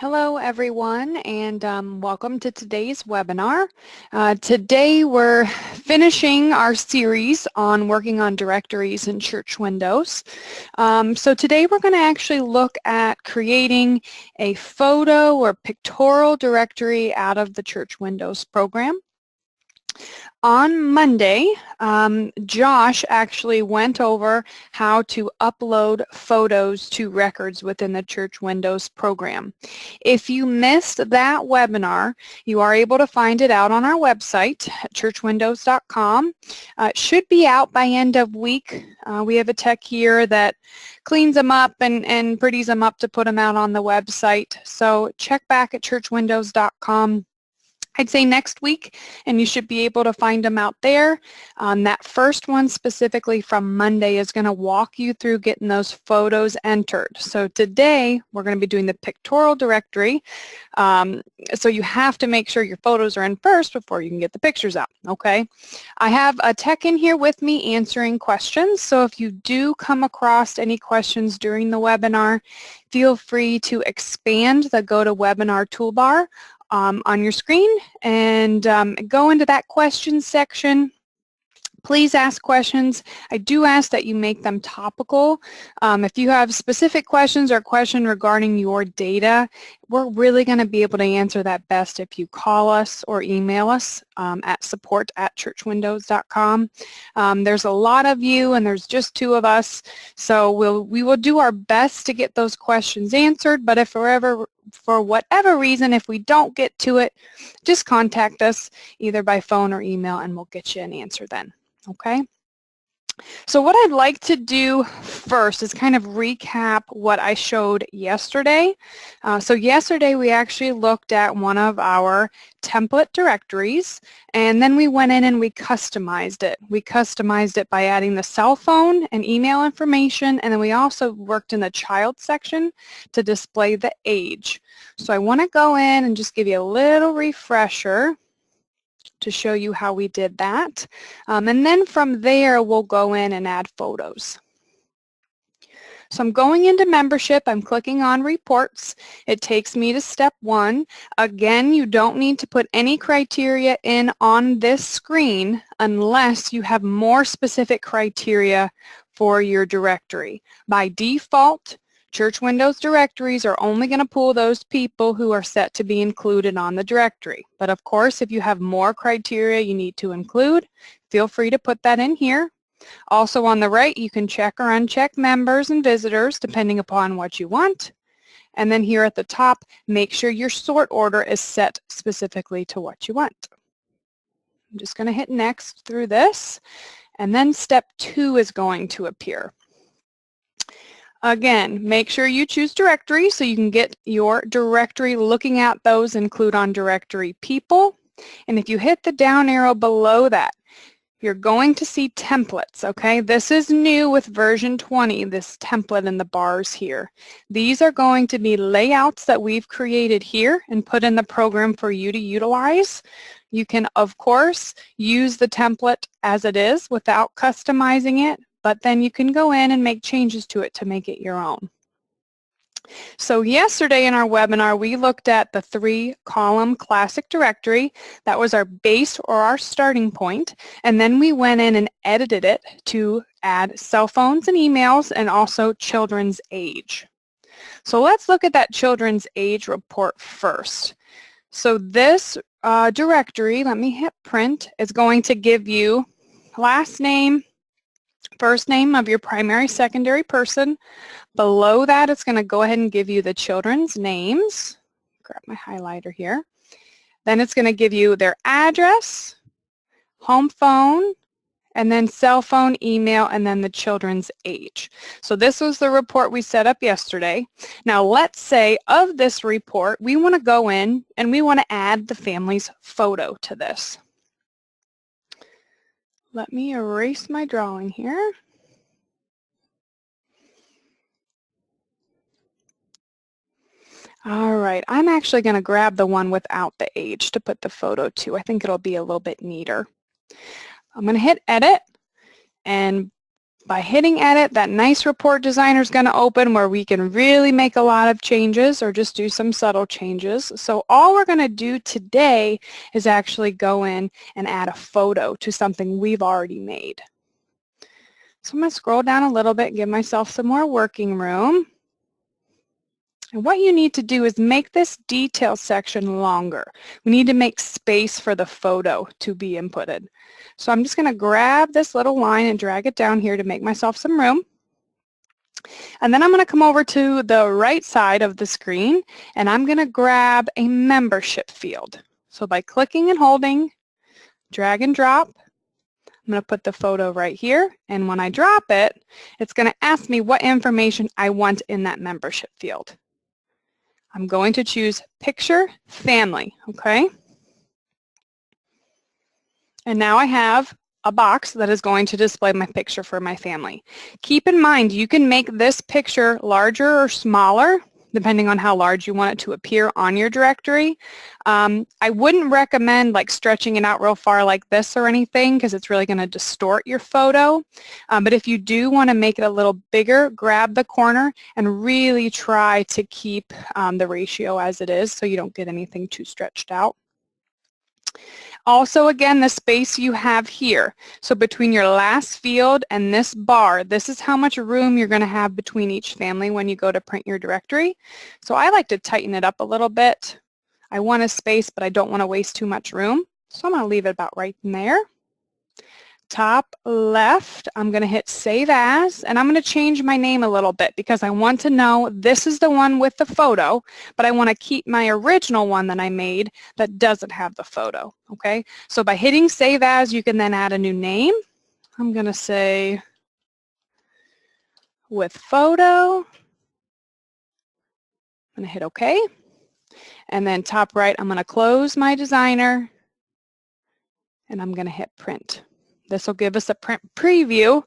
Hello everyone, and welcome to today's webinar. Today we're finishing our series on working on directories in Church Windows. So today we're going to actually look at creating a photo or pictorial directory out of the Church Windows program. On Monday, Josh actually went over how to upload photos to records within the Church Windows program. If you missed that webinar, you are able to find it out on our website at churchwindows.com. It should be out by end of week. We have a tech here that cleans them up and pretties them up to put them out on the website. So check back at churchwindows.com. I'd say next week, and you should be able to find them out there. That first one specifically from Monday is going to walk you through getting those photos entered. So today we're going to be doing the pictorial directory. So you have to make sure your photos are in first before you can get the pictures out, okay? I have a tech in here with me answering questions. So if you do come across any questions during the webinar, feel free to expand the GoToWebinar toolbar on your screen and go into that questions section. Please ask questions. I do ask that you make them topical. If you have specific questions or a question regarding your data, we're really going to be able to answer that best if you call us or email us at support@churchwindows.com. There's a lot of you and there's just 2 of us, so we will do our best to get those questions answered, but if for whatever reason, if we don't get to it, just contact us either by phone or email and we'll get you an answer then. Okay, so what I'd like to do first is kind of recap what I showed yesterday. So yesterday we actually looked at one of our template directories, and then we went in and we customized it. We customized it by adding the cell phone and email information, and then we also worked in the child section to display the age. So I want to go in and just give you a little refresher to show you how we did that. And then from there, we'll go in and add photos. So I'm going into membership, I'm clicking on reports. It takes me to step 1. Again, you don't need to put any criteria in on this screen unless you have more specific criteria for your directory. By default, Church Windows directories are only going to pull those people who are set to be included on the directory. But of course, if you have more criteria you need to include, feel free to put that in here. Also on the right, you can check or uncheck members and visitors depending upon what you want. And then here at the top, make sure your sort order is set specifically to what you want. I'm just going to hit next through this, and then step 2 is going to appear. Again, make sure you choose directory so you can get your directory looking at those include on directory people. And if you hit the down arrow below that, you're going to see templates, okay? This is new with version 20, this template in the bars here. These are going to be layouts that we've created here and put in the program for you to utilize. You can, of course, use the template as it is without customizing it, but then you can go in and make changes to it to make it your own. So yesterday in our webinar, we looked at the 3-column classic directory. That was our base or our starting point. And then we went in and edited it to add cell phones and emails and also children's age. So let's look at that children's age report first. So this directory, let me hit print, is going to give you last name, first name of your primary, secondary person. Below that, it's going to go ahead and give you the children's names. Grab my highlighter here. Then it's going to give you their address, home phone, and then cell phone, email, and then the children's age. So this was the report we set up yesterday. Now let's say of this report, we want to go in and we want to add the family's photo to this. Let me erase my drawing here. All right, I'm actually going to grab the one without the age to put the photo to. I think it'll be a little bit neater. I'm going to hit edit, and By hitting edit, that nice report designer is going to open where we can really make a lot of changes or just do some subtle changes. So all we're going to do today is actually go in and add a photo to something we've already made. So I'm going to scroll down a little bit and give myself some more working room. And what you need to do is make this detail section longer. We need to make space for the photo to be inputted. So I'm just going to grab this little line and drag it down here to make myself some room. And then I'm going to come over to the right side of the screen and I'm going to grab a membership field. So by clicking and holding, drag and drop, I'm going to put the photo right here, and when I drop it, it's going to ask me what information I want in that membership field. I'm going to choose Picture Family, okay? And now I have a box that is going to display my picture for my family. Keep in mind, you can make this picture larger or smaller, depending on how large you want it to appear on your directory. I wouldn't recommend like stretching it out real far like this or anything because it's really going to distort your photo. But if you do want to make it a little bigger, grab the corner and really try to keep the ratio as it is so you don't get anything too stretched out. Also, again, the space you have here. So between your last field and this bar, this is how much room you're going to have between each family when you go to print your directory. So I like to tighten it up a little bit. I want a space, but I don't want to waste too much room. So I'm going to leave it about right in there. Top left, I'm going to hit Save As, and I'm going to change my name a little bit because I want to know this is the one with the photo, but I want to keep my original one that I made that doesn't have the photo, okay? So by hitting Save As, you can then add a new name. I'm going to say with photo. I'm going to hit OK. And then top right, I'm going to close my designer, and I'm going to hit Print. This will give us a print preview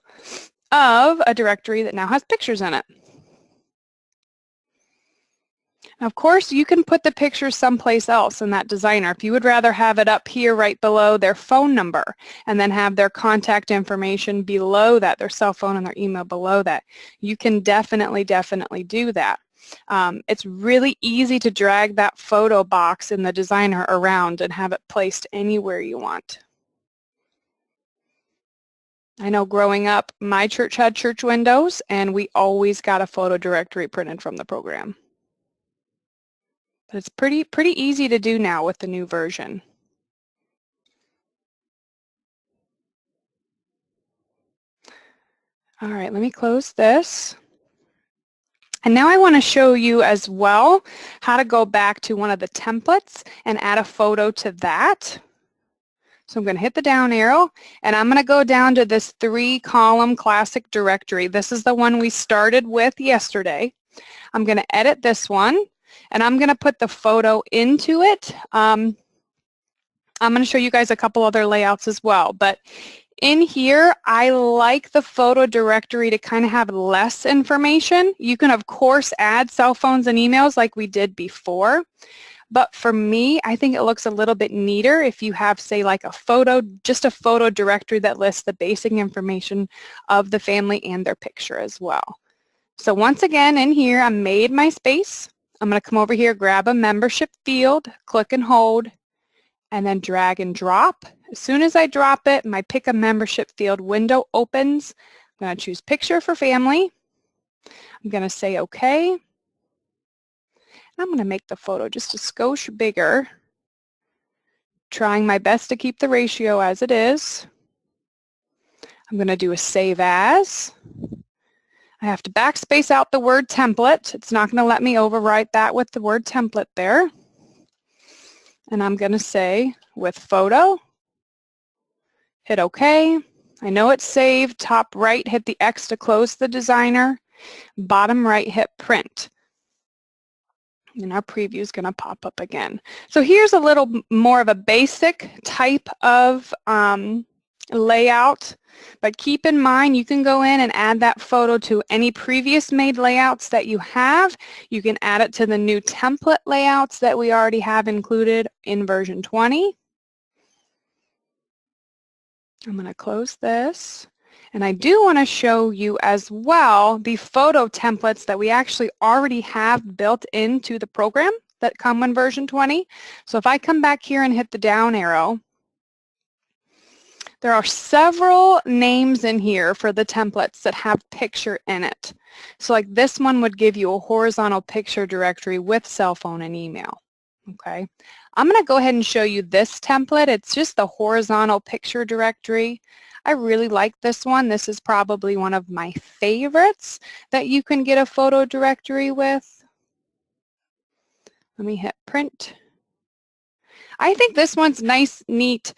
of a directory that now has pictures in it. Now, of course, you can put the pictures someplace else in that designer. If you would rather have it up here right below their phone number and then have their contact information below that, their cell phone and their email below that, you can definitely do that. It's really easy to drag that photo box in the designer around and have it placed anywhere you want. I know growing up, my church had church windows, and we always got a photo directory printed from the program. But it's pretty easy to do now with the new version. All right, let me close this. And now I want to show you as well how to go back to one of the templates and add a photo to that. So I'm going to hit the down arrow, and I'm going to go down to this 3-column classic directory. This is the one we started with yesterday. I'm going to edit this one, and I'm going to put the photo into it. I'm going to show you guys a couple other layouts as well, but in here, I like the photo directory to kind of have less information. You can, of course, add cell phones and emails like we did before. But for me, I think it looks a little bit neater if you have, say, like a photo, just a photo directory that lists the basic information of the family and their picture as well. So once again, in here, I made my space. I'm going to come over here, grab a membership field, click and hold, and then drag and drop. As soon as I drop it, my Pick a Membership Field window opens. I'm going to choose Picture for Family. I'm going to say OK. I'm going to make the photo just a skosh bigger, trying my best to keep the ratio as it is. I'm going to do a Save As. I have to backspace out the word template. It's not going to let me overwrite that with the word template there. And I'm going to say with photo, hit OK. I know it's saved. Top right, hit the X to close the designer. Bottom right, hit Print. And our preview is going to pop up again. So here's a little more of a basic type of layout, but keep in mind you can go in and add that photo to any previous made layouts that you have. You can add it to the new template layouts that we already have included in version 20. I'm going to close this. And I do want to show you as well the photo templates that we actually already have built into the program that come in version 20. So if I come back here and hit the down arrow, there are several names in here for the templates that have picture in it. So like this one would give you a horizontal picture directory with cell phone and email. Okay, I'm going to go ahead and show you this template. It's just the horizontal picture directory. I really like this one. This is probably one of my favorites that you can get a photo directory with. Let me hit print. I think this one's nice, neat,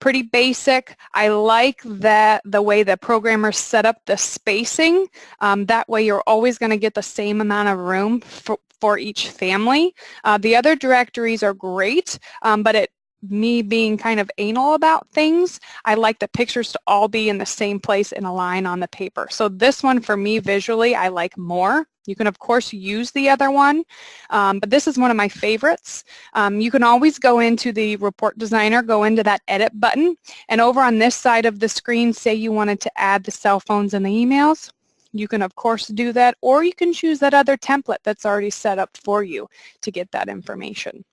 pretty basic. I like that the way the programmer set up the spacing. That way you're always going to get the same amount of room for each family. The other directories are great, but me being kind of anal about things, I like the pictures to all be in the same place in a line on the paper. So this one for me visually I like more. You can of course use the other one, but this is one of my favorites. You can always go into the report designer, go into that edit button, and over on this side of the screen, say you wanted to add the cell phones and the emails. You can of course do that, or you can choose that other template that's already set up for you to get that information.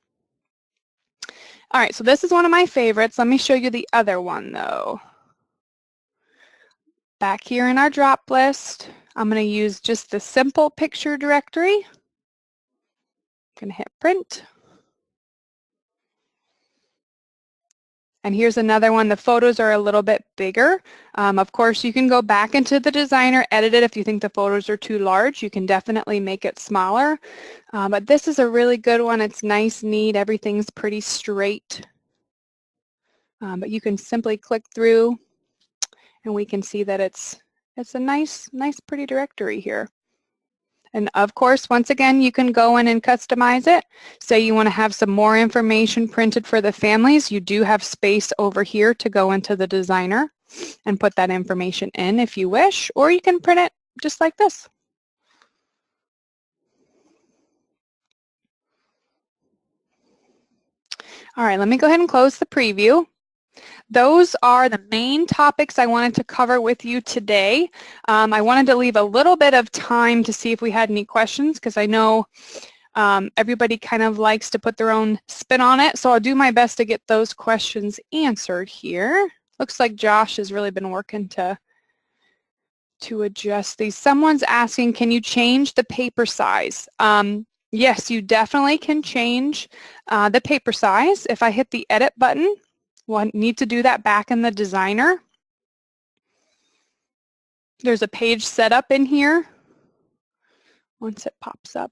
All right, so this is one of my favorites. Let me show you the other one though. Back here in our drop list, I'm going to use just the simple picture directory. I'm going to hit print. And here's another one. The photos are a little bit bigger. Of course, you can go back into the designer, edit it if you think the photos are too large. You can definitely make it smaller. But this is a really good one. It's nice, neat. Everything's pretty straight. But you can simply click through and we can see that it's a nice, pretty directory here. And of course, once again, you can go in and customize it. Say you want to have some more information printed for the families. You do have space over here to go into the designer and put that information in if you wish, or you can print it just like this. All right, let me go ahead and close the preview. Those are the main topics I wanted to cover with you today. I wanted to leave a little bit of time to see if we had any questions, because I know everybody kind of likes to put their own spin on it, so I'll do my best to get those questions answered here. Looks like Josh has really been working to adjust these. Someone's asking, can you change the paper size? Yes, you definitely can change the paper size. If I hit the edit button, we'll need to do that back in the designer. There's a page setup in here once it pops up.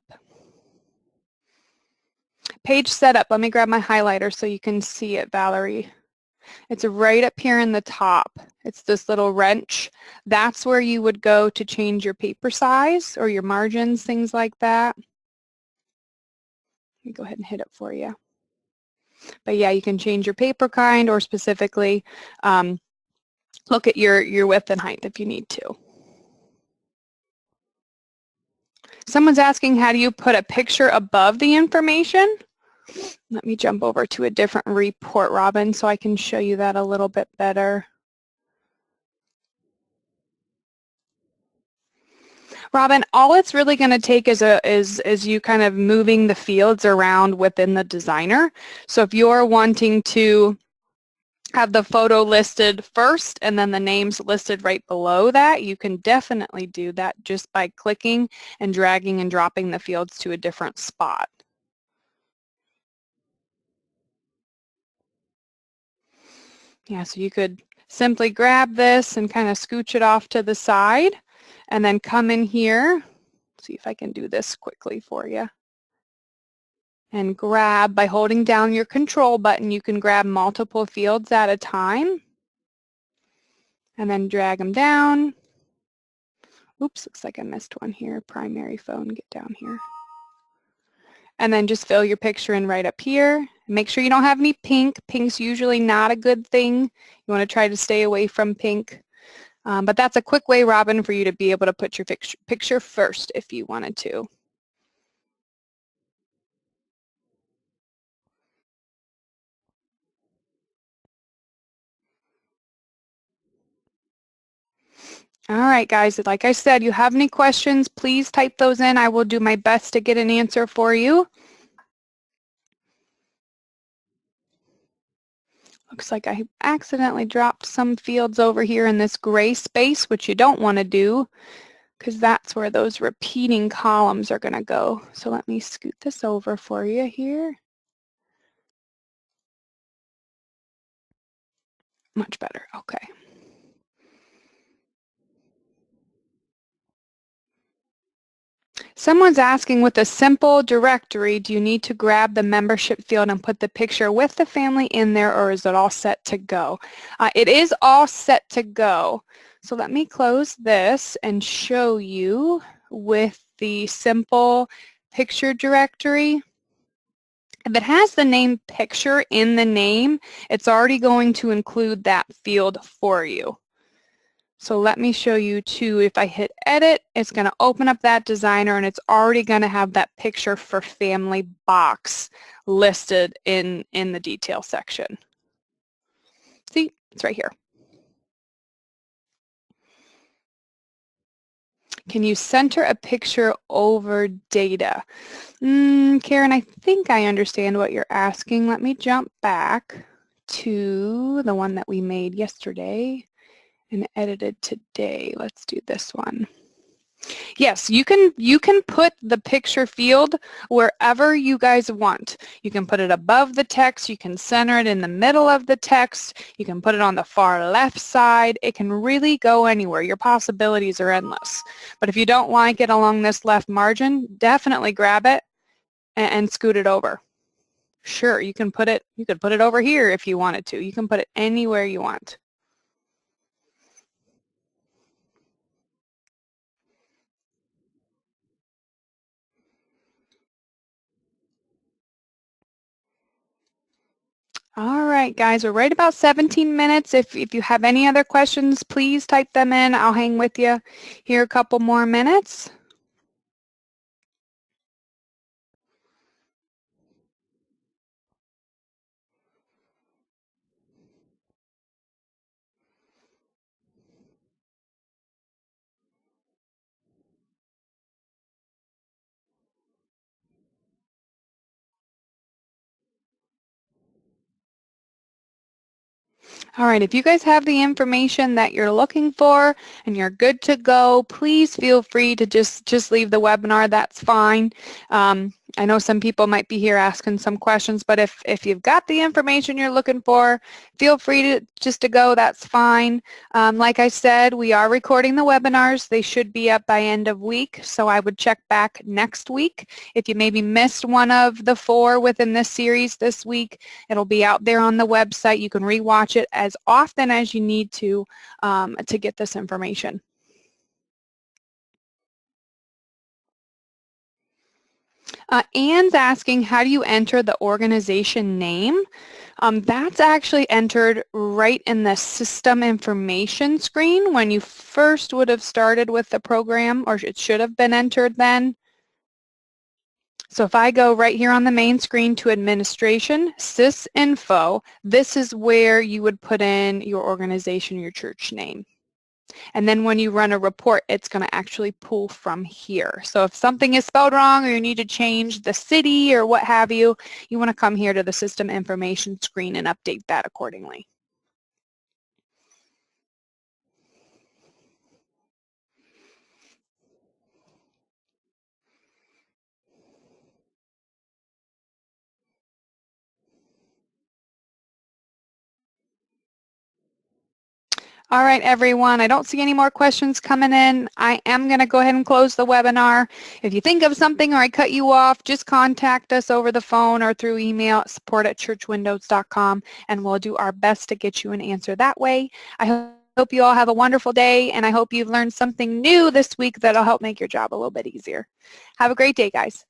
Page setup, let me grab my highlighter so you can see it, Valerie. It's right up here in the top. It's this little wrench. That's where you would go to change your paper size or your margins, things like that. Let me go ahead and hit it for you. But yeah, you can change your paper kind or specifically look at your width and height if you need to. Someone's asking, how do you put a picture above the information? Let me jump over to a different report, Robin, so I can show you that a little bit better. Robin, all it's really going to take is you kind of moving the fields around within the designer. So if you're wanting to have the photo listed first and then the names listed right below that, you can definitely do that just by clicking and dragging and dropping the fields to a different spot. Yeah, so you could simply grab this and kind of scooch it off to the side and then come in here. See if I can do this quickly for you. And grab, by holding down your control button, you can grab multiple fields at a time. And then drag them down. Oops, looks like I missed one here. Primary phone, get down here. And then just fill your picture in right up here. Make sure you don't have any pink. Pink's usually not a good thing. You want to try to stay away from pink. But that's a quick way, Robin, for you to be able to put your picture first if you wanted to. All right, guys, like I said, you have any questions, please type those in. I will do my best to get an answer for you. Looks like I accidentally dropped some fields over here in this gray space, which you don't want to do because that's where those repeating columns are going to go. So let me scoot this over for you here. Much better. Okay. Someone's asking, with a simple directory, do you need to grab the membership field and put the picture with the family in there, or is it all set to go? It is all set to go. So let me close this and show you with the simple picture directory. If it has the name picture in the name, it's already going to include that field for you. So let me show you too. If I hit edit, it's going to open up that designer and it's already going to have that picture for family box listed in the detail section. See, it's right here. Can you center a picture over data? Karen, I think I understand what you're asking. Let me jump back to the one that we made yesterday and edited today. Let's do this one. Yes, you can put the picture field wherever you guys want. You can put it above the text, you can center it in the middle of the text, you can put it on the far left side. It can really go anywhere. Your possibilities are endless. But if you don't like it along this left margin, definitely grab it and scoot it over. Sure, you could put it over here if you wanted to. You can put it anywhere you want. All right, guys, we're right about 17 minutes. If you have any other questions, please type them in. I'll hang with you here a couple more minutes. All right, if you guys have the information that you're looking for and you're good to go, please feel free to just leave the webinar. That's fine. I know some people might be here asking some questions, but if you've got the information you're looking for, feel free to go. That's fine. Like I said, we are recording the webinars. They should be up by end of week, so I would check back next week. If you maybe missed one of the 4 within this series this week, it'll be out there on the website. You can rewatch it as often as you need to get this information. Anne's asking, how do you enter the organization name? That's actually entered right in the system information screen when you first would have started with the program, or it should have been entered then. So if I go right here on the main screen to administration, sysinfo, this is where you would put in your organization, your church name. And then when you run a report, it's going to actually pull from here. So if something is spelled wrong or you need to change the city or what have you, you want to come here to the system information screen and update that accordingly. All right, everyone, I don't see any more questions coming in. I am going to go ahead and close the webinar. If you think of something or I cut you off, just contact us over the phone or through email at support@churchwindows.com, and we'll do our best to get you an answer that way. I hope you all have a wonderful day, and I hope you've learned something new this week that'll help make your job a little bit easier. Have a great day, guys.